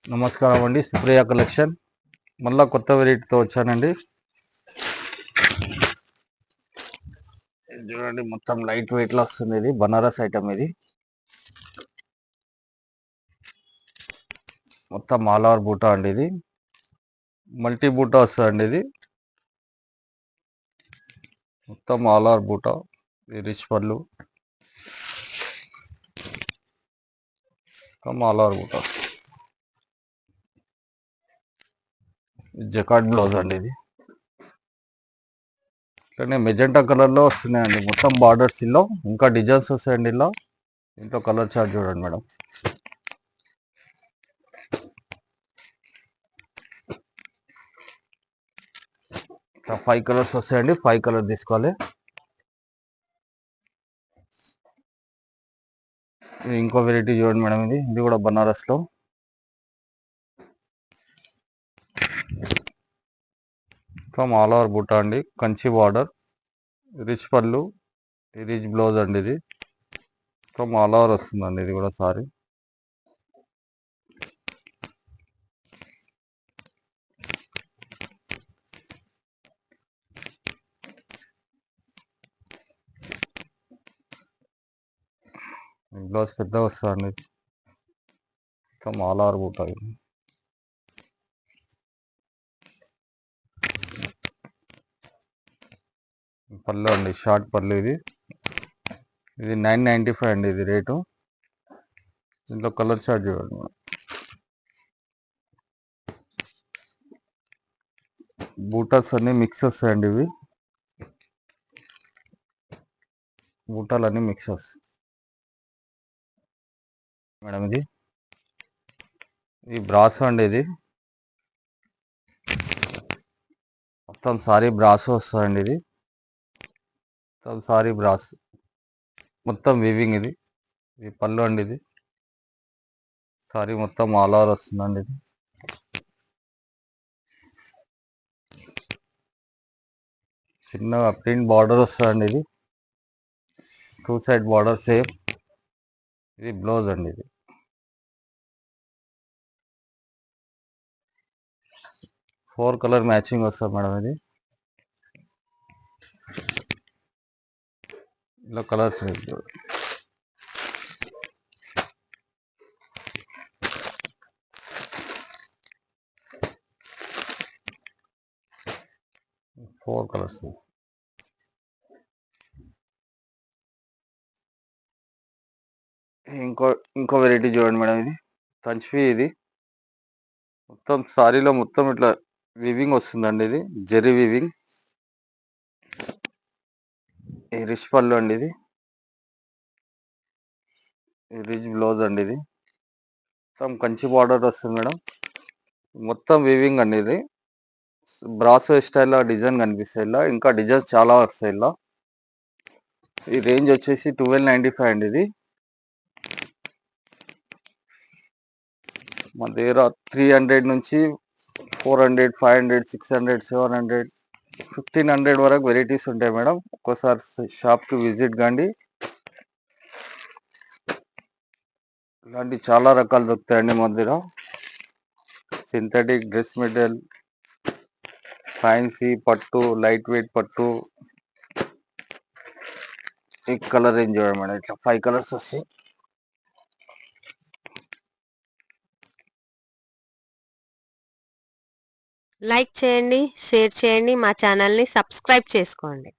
నమస్కారం అండి. సుప్రియ కలెక్షన్ మళ్ళా కొత్త వెరైటీతో వచ్చానండి. చూడండి, మొత్తం లైట్ వెయిట్ లో వస్తుంది. ఇది బనారస్ ఐటమ్. ఇది మొత్తం ఆల్ ఓవర్ బూటా అండి. ఇది మల్టీ బూటా వస్తుందండి. ఇది మొత్తం ఆల్ ఓవర్ బూటా. ఇది రిచ్ పళ్ళు, మొత్తం ఆల్ ఓవర్ బూటా. జకార్డ్ బ్లౌజ్ అండి. ఇది ఇట్లానే మెజెంటా కలర్ లో వస్తున్నాయండి. మొత్తం బార్డర్స్ లో ఇంకా డిజైన్స్ వస్తాయండి. ఇలా ఇంట్లో కలర్ చార్ట్ చూడండి మేడం. ఇట్లా 5 కలర్స్ వస్తాయండి. 5 కలర్ తీసుకోవాలి. ఇది ఇంకో వెరైటీ చూడండి మేడం. ఇది కూడా బనారస్ లో మొత్తం ఆల్ ఓవర్ బూటా అండి. కంచి బార్డర్, రిచ్ పళ్ళు, రిచ్ బ్లౌజ్ అండి. ఇది మొత్తం ఆల్ ఓవర్ వస్తుందండి. ఇది కూడా సారీ బ్లౌజ్ పెద్ద వస్తుందండి. మొత్తం ఆల్ ఓవర్ బూటా. పళ్ళు అండి, షార్ట్ పళ్ళు. ఇది 995 అండి. ఇది రేటు. దీంట్లో కలర్ చార్ట్ చూడండి. బూటాస్ అన్ని మిక్స్ వస్తాయండి. ఇవి బూటాలు అన్ని మిక్స్ వస్తాయి మేడం. ఇది బ్రాస్ అండి. ఇది మొత్తం సారీ బ్రాస్ వస్తుందండి. ఇది మొత్తం సారీ బ్రాస్, మొత్తం వివింగ్. ఇది పళ్ళు అండి. ఇది సారీ మొత్తం ఆల్ ఓవర్ వస్తుందండి. ఇది చిన్నగా ప్రింట్ బార్డర్ వస్తుందండి. ఇది 2 సైడ్ బార్డర్ సేమ్. ఇది బ్లౌజ్ అండి. ఇది 4 కలర్ మ్యాచింగ్ వస్తుంది మేడం. ఇది ఇలా కలర్స్ 4 కలర్స్. ఇంకో వెరైటీ చూడండి మేడం. ఇది కంచి. ఇది మొత్తం సారీలో మొత్తం ఇట్లా వివింగ్ వస్తుందండి. ఇది జెరీ వివింగ్. ఈ రిచ్ పళ్ళు అండి. ఇది రిచ్ బ్లౌజ్ అండి. ఇది మొత్తం కంచి బార్డర్ వస్తుంది మేడం. మొత్తం వివింగ్ అండి. ఇది బ్రాసో స్టైల్లో డిజైన్ కనిపిస్తాయి. ఇలా ఇంకా డిజైన్స్ చాలా వస్తాయి. ఇలా ఈ రేంజ్ వచ్చేసి 1295 అండి. ఇది మన దగ్గర 300 నుంచి 400, 500, 600, 700, 1500 వరకు వెరైటీస్ ఉంటాయి మేడం. ఒక్కోసారి షాప్కి విజిట్ కండి. ఇలాంటి చాలా రకాలు దొరుకుతాయండి మన దగ్గర. సింథటిక్ డ్రెస్ మెటీరియల్, ఫ్యాన్సీ పట్టు, లైట్ వెయిట్ పట్టు. ఈ కలర్ రేంజ్ చూడండి మేడం. ఇట్లా 5 కలర్స్ వస్తాయి. లైక్ చేయండి, షేర్ చేయండి, మా ఛానల్ని సబ్స్క్రైబ్ చేసుకోండి.